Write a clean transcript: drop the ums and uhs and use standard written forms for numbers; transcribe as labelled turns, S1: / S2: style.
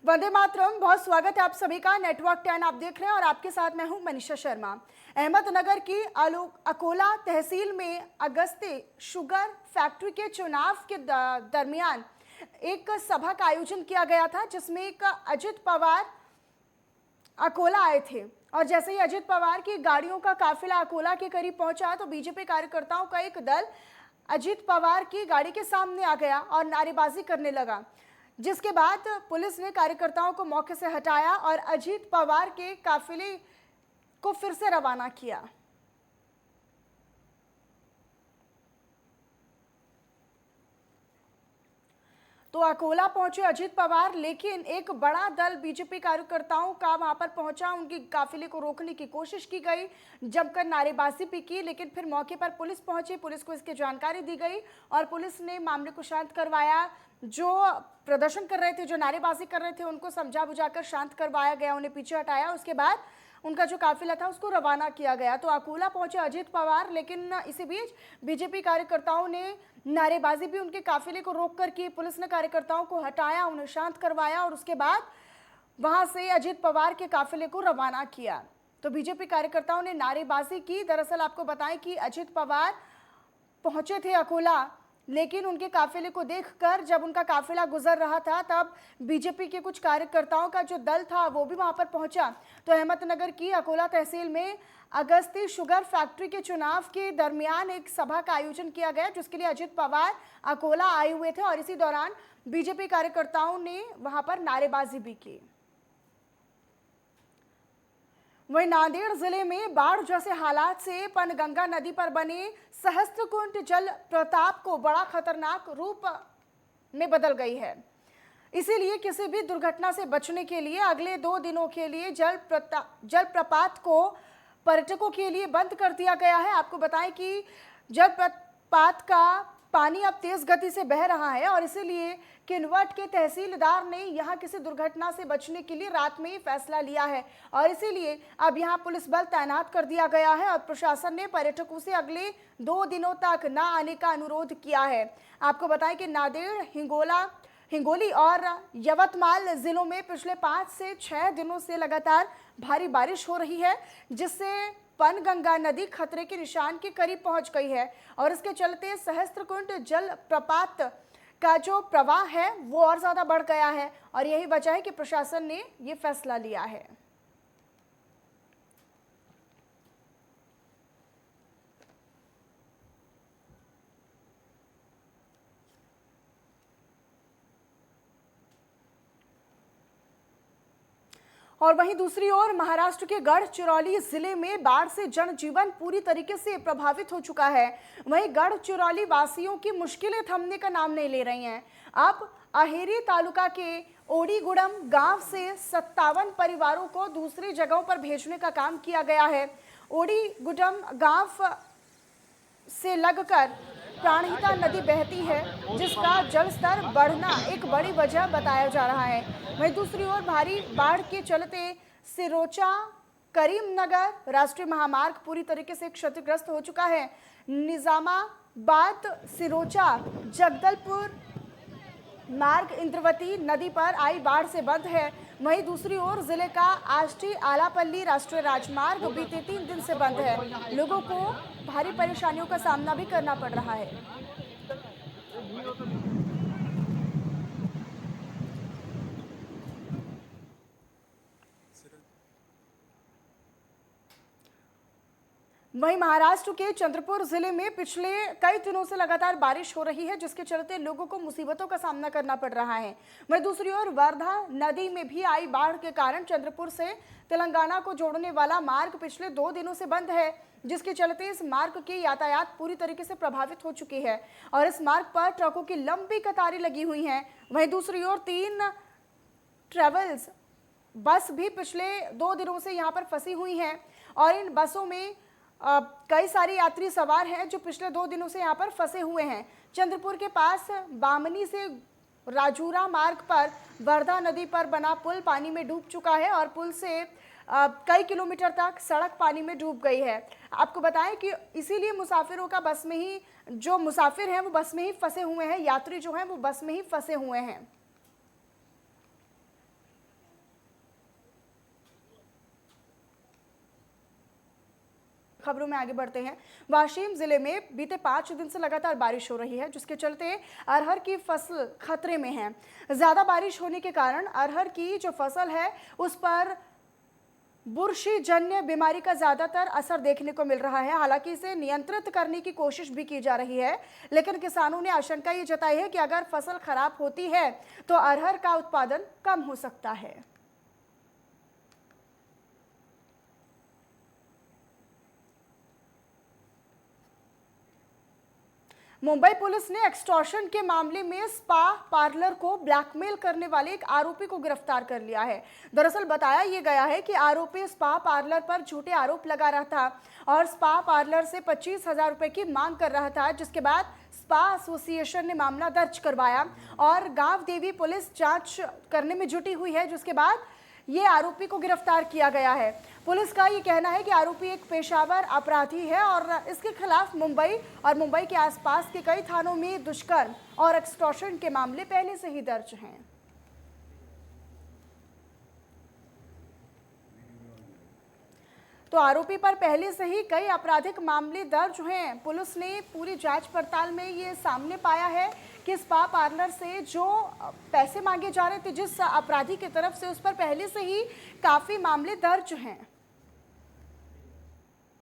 S1: वंदे मातरम। बहुत स्वागत है आप सभी का। नेटवर्क 10 आप देख रहे हैं और आपके साथ मैं हूं मनीषा शर्मा। अहमदनगर की अकोला तहसील में अगस्ती शुगर फैक्ट्री के चुनाव के दरमियान एक सभा का आयोजन किया गया था, जिसमें एक अजित पवार अकोला आए थे और जैसे ही अजित पवार की गाड़ियों का काफिला अकोला के करीब पहुंचा तो बीजेपी कार्यकर्ताओं का एक दल अजित पवार की गाड़ी के सामने आ गया और नारेबाजी करने लगा, जिसके बाद पुलिस ने कार्यकर्ताओं को मौके से हटाया और अजित पवार के काफिले को फिर से रवाना किया। तो अकोला पहुंचे अजित पवार, लेकिन एक बड़ा दल बीजेपी कार्यकर्ताओं का वहां पर पहुंचा। उनकी काफिले को रोकने की कोशिश की गई, जमकर नारेबाजी भी की, लेकिन फिर मौके पर पुलिस पहुंची। पुलिस को इसकी जानकारी दी गई और पुलिस ने मामले को शांत करवाया। जो प्रदर्शन कर रहे थे, जो नारेबाजी कर रहे थे, उनको समझा बुझाकर शांत करवाया गया, उन्हें पीछे हटाया। उसके बाद उनका जो काफिला था उसको रवाना किया गया। तो अकोला पहुंचे अजित पवार, लेकिन इसी बीच बीजेपी कार्यकर्ताओं ने नारेबाजी भी उनके काफिले को रोककर की। पुलिस ने कार्यकर्ताओं को हटाया, उन्हें शांत करवाया और उसके बाद वहां से अजित पवार के काफिले को रवाना किया। तो बीजेपी कार्यकर्ताओं ने नारेबाजी की। दरअसल आपको बताएं कि अजित पवार पहुंचे थे अकोला, लेकिन उनके काफिले को देखकर जब उनका काफिला गुजर रहा था तब बीजेपी के कुछ कार्यकर्ताओं का जो दल था वो भी वहां पर पहुंचा। तो अहमदनगर की अकोला तहसील में अगस्ती शुगर फैक्ट्री के चुनाव के दरमियान एक सभा का आयोजन किया गया, जिसके लिए अजित पवार अकोला आए हुए थे और इसी दौरान बीजेपी कार्यकर्ताओं ने वहां पर नारेबाजी भी की। वहीं नांदेड़ जिले में बाढ़ जैसे हालात से पनगंगा नदी पर बने सहस्त्रकुंड जल प्रताप को बड़ा खतरनाक रूप में बदल गई है। इसीलिए किसी भी दुर्घटना से बचने के लिए अगले 2 दिनों के लिए जल प्रपात को पर्यटकों के लिए बंद कर दिया गया है। आपको बताएं कि जल प्रपात का पानी अब तेज गति से बह रहा है और इसीलिए किनवट के तहसीलदार ने यहां किसी दुर्घटना से बचने के लिए रात में ही फैसला लिया है और इसीलिए अब यहां पुलिस बल तैनात कर दिया गया है और प्रशासन ने पर्यटकों से अगले 2 दिनों तक न आने का अनुरोध किया है। आपको बताएं कि नांदेड़, हिंगोली और यवतमाल जिलों में पिछले 5 से 6 दिनों से लगातार भारी बारिश हो रही है, जिससे पनगंगा नदी खतरे के निशान के करीब पहुंच गई है और इसके चलते सहस्त्रकुंड जल प्रपात का जो प्रवाह है वो और ज्यादा बढ़ गया है और यही वजह है कि प्रशासन ने ये फैसला लिया है। और वहीं दूसरी ओर महाराष्ट्र के गढ़चिरौली जिले में बाढ़ से जनजीवन पूरी तरीके से प्रभावित हो चुका है। वहीं गढ़चिरौली वासियों की मुश्किलें थमने का नाम नहीं ले रही हैं। अब अहेरी तालुका के ओडीगुडम गांव से 57 परिवारों को दूसरी जगहों पर भेजने का काम किया गया है। ओडीगुडम गांव से लगकर प्राणहिता नदी बहती है, जिसका जलस्तर बढ़ना एक बड़ी वजह बताया जा रहा है। वहीं दूसरी ओर भारी बाढ़ के चलते सिरोचा करीमनगर राष्ट्रीय महामार्ग पूरी तरीके से क्षतिग्रस्त हो चुका है। निजामाबाद सिरोचा जगदलपुर मार्ग इंद्रवती नदी पर आई बाढ़ से बंद है। वहीं दूसरी ओर जिले का आष्टी आलापल्ली राष्ट्रीय राजमार्ग बीते 3 दिन से बंद है। लोगों को भारी परेशानियों का सामना भी करना पड़ रहा है। वहीं महाराष्ट्र के चंद्रपुर जिले में पिछले कई दिनों से लगातार बारिश हो रही है, जिसके चलते लोगों को मुसीबतों का सामना करना पड़ रहा है। वहीं दूसरी ओर वर्धा नदी में भी आई बाढ़ के कारण चंद्रपुर से तेलंगाना को जोड़ने वाला मार्ग पिछले 2 दिनों से बंद है, जिसके चलते इस मार्ग की यातायात पूरी तरीके से प्रभावित हो चुकी है और इस मार्ग पर ट्रकों की लंबी कतारें लगी हुई हैं। वहीं दूसरी ओर 3 ट्रेवल्स बस भी पिछले 2 दिनों से यहाँ पर फंसी हुई हैं और इन बसों में कई सारे यात्री सवार हैं जो पिछले 2 दिनों से यहाँ पर फंसे हुए हैं। चंद्रपुर के पास बामनी से राजूरा मार्ग पर वर्धा नदी पर बना पुल पानी में डूब चुका है और पुल से कई किलोमीटर तक सड़क पानी में डूब गई है। आपको बताएं कि इसीलिए मुसाफिरों का बस में ही, जो मुसाफिर हैं वो बस में ही फंसे हुए हैं, यात्री जो हैं वो बस में ही फंसे हुए हैं। खबरों में आगे बढ़ते हैं। वाशिम जिले में बीते 5 दिन से लगातार बारिश हो रही है, जिसके चलते अरहर की फसल खतरे में है। ज्यादा बारिश होने के कारण अरहर की जो फसल है उस पर बुरशी जन्य बीमारी का ज्यादातर असर देखने को मिल रहा है। हालांकि इसे नियंत्रित करने की कोशिश भी की जा रही है, लेकिन किसानों ने आशंका ये जताई है कि अगर फसल खराब होती है तो अरहर का उत्पादन कम हो सकता है। मुंबई पुलिस ने एक्सटॉर्शन के मामले में स्पा पार्लर को ब्लैकमेल करने वाले एक आरोपी को गिरफ्तार कर लिया है। दरअसल बताया यह गया है कि आरोपी स्पा पार्लर पर झूठे आरोप लगा रहा था और स्पा पार्लर से 25,000 रुपए की मांग कर रहा था, जिसके बाद स्पा एसोसिएशन ने मामला दर्ज करवाया और गांव देवी पुलिस जांच करने में जुटी हुई है, जिसके बाद ये आरोपी को गिरफ्तार किया गया है। पुलिस का ये कहना है कि आरोपी एक पेशावर अपराधी है और इसके खिलाफ मुंबई और मुंबई के आसपास के कई थानों में दुष्कर्म और एक्सटॉर्शन के मामले पहले से ही दर्ज हैं। तो आरोपी पर पहले से ही कई आपराधिक मामले दर्ज हैं। पुलिस ने पूरी जांच पड़ताल में ये सामने पाया है कि स्पा पार्लर से जो पैसे मांगे जा रहे थे जिस अपराधी की तरफ से, उस पर पहले से ही काफी मामले दर्ज हैं।